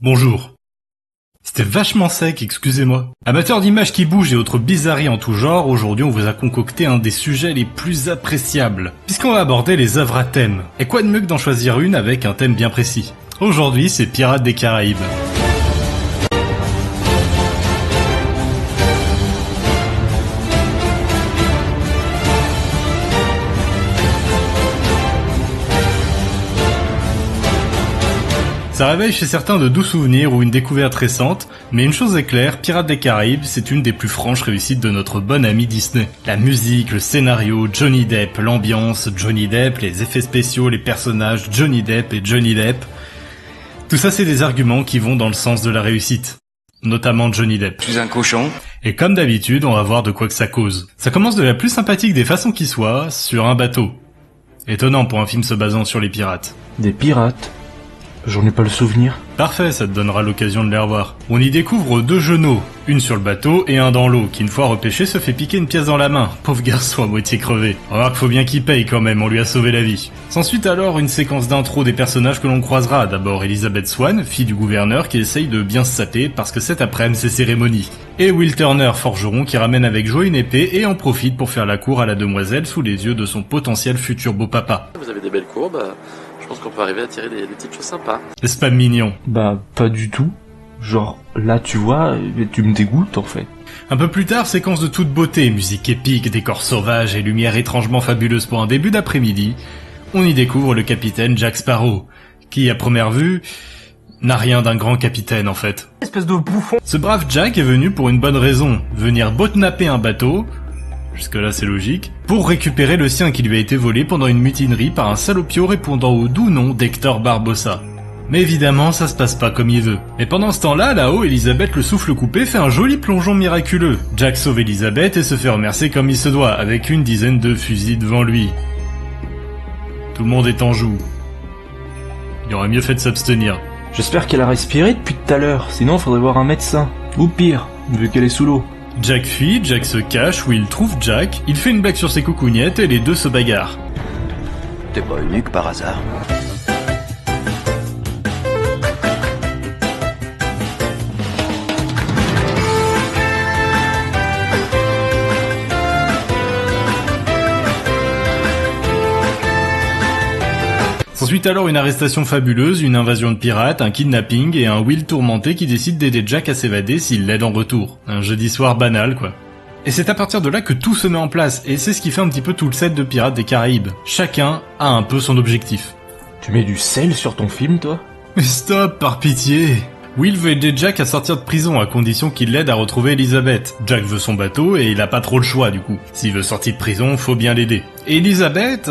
Bonjour. C'était vachement sec, excusez-moi. Amateurs d'images qui bougent et autres bizarreries en tout genre, aujourd'hui on vous a concocté un des sujets les plus appréciables, puisqu'on va aborder les œuvres à thème. Et quoi de mieux que d'en choisir une avec un thème bien précis. Aujourd'hui, c'est Pirates des Caraïbes. Ça réveille chez certains de doux souvenirs ou une découverte récente, mais une chose est claire, Pirates des Caraïbes, c'est une des plus franches réussites de notre bon ami Disney. La musique, le scénario, Johnny Depp, l'ambiance, Johnny Depp, les effets spéciaux, les personnages, Johnny Depp et Johnny Depp. Tout ça c'est des arguments qui vont dans le sens de la réussite. Notamment Johnny Depp. Je suis un cochon. Et comme d'habitude, on va voir de quoi que ça cause. Ça commence de la plus sympathique des façons qui soient, sur un bateau. Étonnant pour un film se basant sur les pirates. Des pirates ? J'en ai pas le souvenir. Parfait, ça te donnera l'occasion de les revoir. On y découvre deux genoux, une sur le bateau et un dans l'eau, qui une fois repêché se fait piquer une pièce dans la main. Pauvre garçon à moitié crevé. Remarque, faut bien qu'il paye quand même, on lui a sauvé la vie. S'ensuit alors une séquence d'intro des personnages que l'on croisera. D'abord Elizabeth Swann, fille du gouverneur, qui essaye de bien se saper parce que cet après-midi c'est cérémonie. Et Will Turner, forgeron, qui ramène avec joie une épée et en profite pour faire la cour à la demoiselle sous les yeux de son potentiel futur beau-papa. Vous avez des belles courbes, je pense qu'on peut arriver à tirer des petites choses sympas. N'est-ce pas mignon? Bah, pas du tout. Genre, là tu vois, tu me dégoûtes en fait. Un peu plus tard, séquence de toute beauté, musique épique, décors sauvages et lumière étrangement fabuleuse pour un début d'après-midi, on y découvre le capitaine Jack Sparrow, qui, à première vue, n'a rien d'un grand capitaine en fait. Espèce de bouffon. Ce brave Jack est venu pour une bonne raison, venir botnapper un bateau, jusque-là c'est logique, pour récupérer le sien qui lui a été volé pendant une mutinerie par un salopio répondant au doux nom d'Hector Barbossa. Mais évidemment, ça se passe pas comme il veut. Mais pendant ce temps-là, là-haut, Elisabeth le souffle coupé fait un joli plongeon miraculeux. Jack sauve Elisabeth et se fait remercier comme il se doit, avec une dizaine de fusils devant lui. Tout le monde est en joue. Il aurait mieux fait de s'abstenir. J'espère qu'elle a respiré depuis tout à l'heure, sinon faudrait voir un médecin. Ou pire, vu qu'elle est sous l'eau. Jack fuit, Jack se cache, Will trouve Jack, il fait une blague sur ses coucougnettes et les deux se bagarrent. T'es pas unique par hasard. S'ensuit alors une arrestation fabuleuse, une invasion de pirates, un kidnapping et un Will tourmenté qui décide d'aider Jack à s'évader s'il l'aide en retour. Un jeudi soir banal quoi. Et c'est à partir de là que tout se met en place, et c'est ce qui fait un petit peu tout le set de Pirates des Caraïbes. Chacun a un peu son objectif. Tu mets du sel sur ton film toi ? Mais stop, par pitié. Will veut aider Jack à sortir de prison à condition qu'il l'aide à retrouver Elisabeth. Jack veut son bateau et il a pas trop le choix du coup. S'il veut sortir de prison, faut bien l'aider. Et Elisabeth...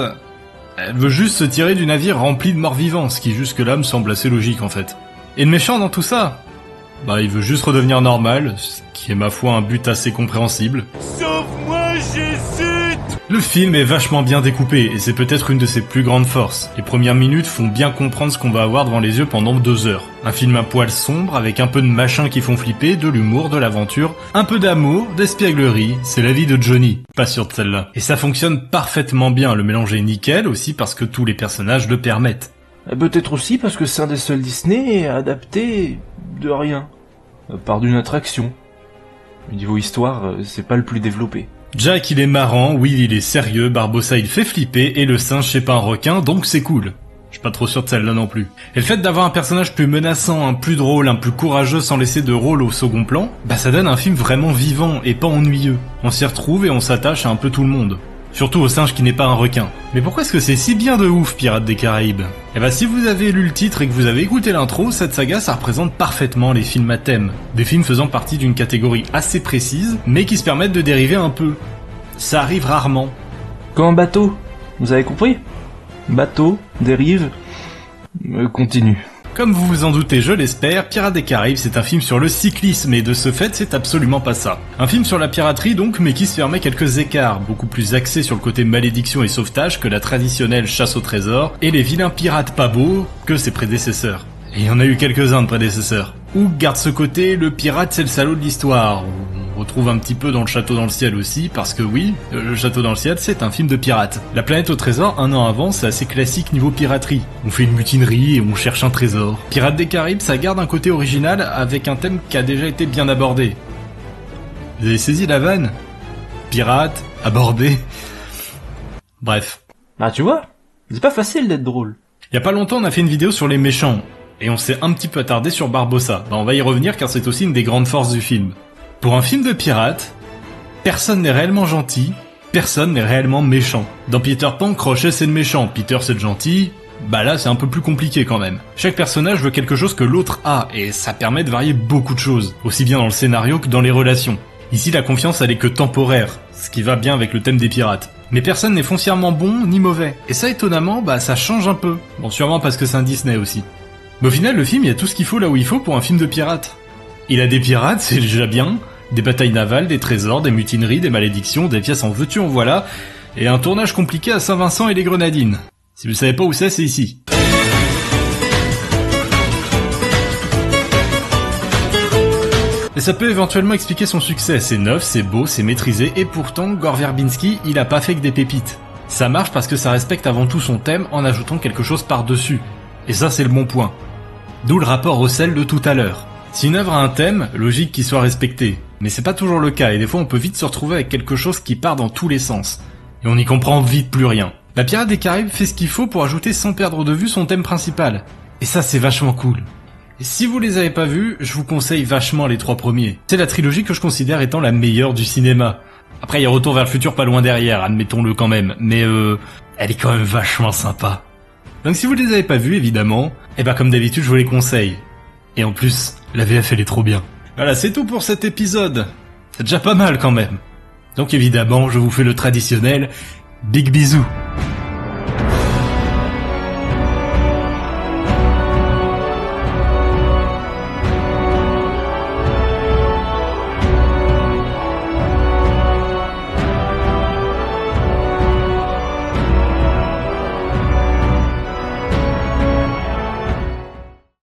elle veut juste se tirer du navire rempli de morts-vivants, ce qui jusque-là me semble assez logique en fait. Et le méchant dans tout ça ? Bah il veut juste redevenir normal, ce qui est ma foi un but assez compréhensible. Sauve-moi Jésus! Le film est vachement bien découpé, et c'est peut-être une de ses plus grandes forces. Les premières minutes font bien comprendre ce qu'on va avoir devant les yeux pendant 2 heures. Un film à poil sombre, avec un peu de machins qui font flipper, de l'humour, de l'aventure, un peu d'amour, d'espièglerie, c'est la vie de Johnny. Pas sûr de celle-là. Et ça fonctionne parfaitement bien, le mélange est nickel, aussi parce que tous les personnages le permettent. Peut-être aussi parce que c'est un des seuls Disney adapté de rien. À part d'une attraction. Au niveau histoire, c'est pas le plus développé. Jack il est marrant, Will il est sérieux, Barbossa il fait flipper, et le singe c'est pas un requin, donc c'est cool. Je suis pas trop sûr de celle-là non plus. Et le fait d'avoir un personnage plus menaçant, un plus drôle, un plus courageux sans laisser de rôle au second plan, bah ça donne un film vraiment vivant et pas ennuyeux. On s'y retrouve et on s'attache à un peu tout le monde. Surtout au singe qui n'est pas un requin. Mais pourquoi est-ce que c'est si bien de ouf, Pirates des Caraïbes ? Eh bah si vous avez lu le titre et que vous avez écouté l'intro, cette saga ça représente parfaitement les films à thème. Des films faisant partie d'une catégorie assez précise, mais qui se permettent de dériver un peu. Ça arrive rarement. Comme un bateau, vous avez compris ? Bateau, dérive, continue. Comme vous vous en doutez, je l'espère, Pirates des Caraïbes c'est un film sur le cyclisme et de ce fait c'est absolument pas ça. Un film sur la piraterie donc, mais qui se permet quelques écarts, beaucoup plus axé sur le côté malédiction et sauvetage que la traditionnelle chasse au trésor et les vilains pirates pas beaux que ses prédécesseurs. Et il y en a eu quelques-uns de prédécesseurs. Ou garde ce côté, le pirate c'est le salaud de l'histoire. retrouve un petit peu dans Le Château dans le ciel aussi, parce que oui, Le Château dans le ciel, c'est un film de pirates. La planète au trésor, un an avant, c'est assez classique niveau piraterie. On fait une mutinerie et on cherche un trésor. Pirates des Caraïbes, ça garde un côté original avec un thème qui a déjà été bien abordé. Vous avez saisi la vanne? Pirates, abordé... Bref. Bah tu vois, c'est pas facile d'être drôle. Il y a pas longtemps, on a fait une vidéo sur les méchants, et on s'est un petit peu attardé sur Barbossa. On va y revenir car c'est aussi une des grandes forces du film. Pour un film de pirates, personne n'est réellement gentil, personne n'est réellement méchant. Dans Peter Pan, Crochet c'est le méchant, Peter c'est le gentil, bah là c'est un peu plus compliqué quand même. Chaque personnage veut quelque chose que l'autre a, et ça permet de varier beaucoup de choses, aussi bien dans le scénario que dans les relations. Ici la confiance elle est que temporaire, ce qui va bien avec le thème des pirates. Mais personne n'est foncièrement bon ni mauvais. Et ça étonnamment, bah ça change un peu. Bon sûrement parce que c'est un Disney aussi. Mais au final le film il y a tout ce qu'il faut là où il faut pour un film de pirates. Il a des pirates, c'est déjà bien, des batailles navales, des trésors, des mutineries, des malédictions, des pièces en veux-tu en voilà, et un tournage compliqué à Saint-Vincent et les Grenadines. Si vous savez pas où c'est ici. Et ça peut éventuellement expliquer son succès, c'est neuf, c'est beau, c'est maîtrisé, et pourtant, Gore Verbinski, il a pas fait que des pépites. Ça marche parce que ça respecte avant tout son thème en ajoutant quelque chose par-dessus. Et ça c'est le bon point. D'où le rapport au sel de tout à l'heure. Si une œuvre a un thème, logique qu'il soit respecté. Mais c'est pas toujours le cas, et des fois on peut vite se retrouver avec quelque chose qui part dans tous les sens. Et on n'y comprend vite plus rien. La Pirates des Caraïbes fait ce qu'il faut pour ajouter sans perdre de vue son thème principal. Et ça c'est vachement cool. Et si vous les avez pas vus, je vous conseille vachement les 3 premiers. C'est la trilogie que je considère étant la meilleure du cinéma. Après il y a Retour vers le futur pas loin derrière, admettons-le quand même, mais elle est quand même vachement sympa. Donc si vous les avez pas vus évidemment, et bah comme d'habitude je vous les conseille. Et en plus, la VF elle est trop bien. Voilà, c'est tout pour cet épisode. C'est déjà pas mal quand même. Donc évidemment, je vous fais le traditionnel big bisou.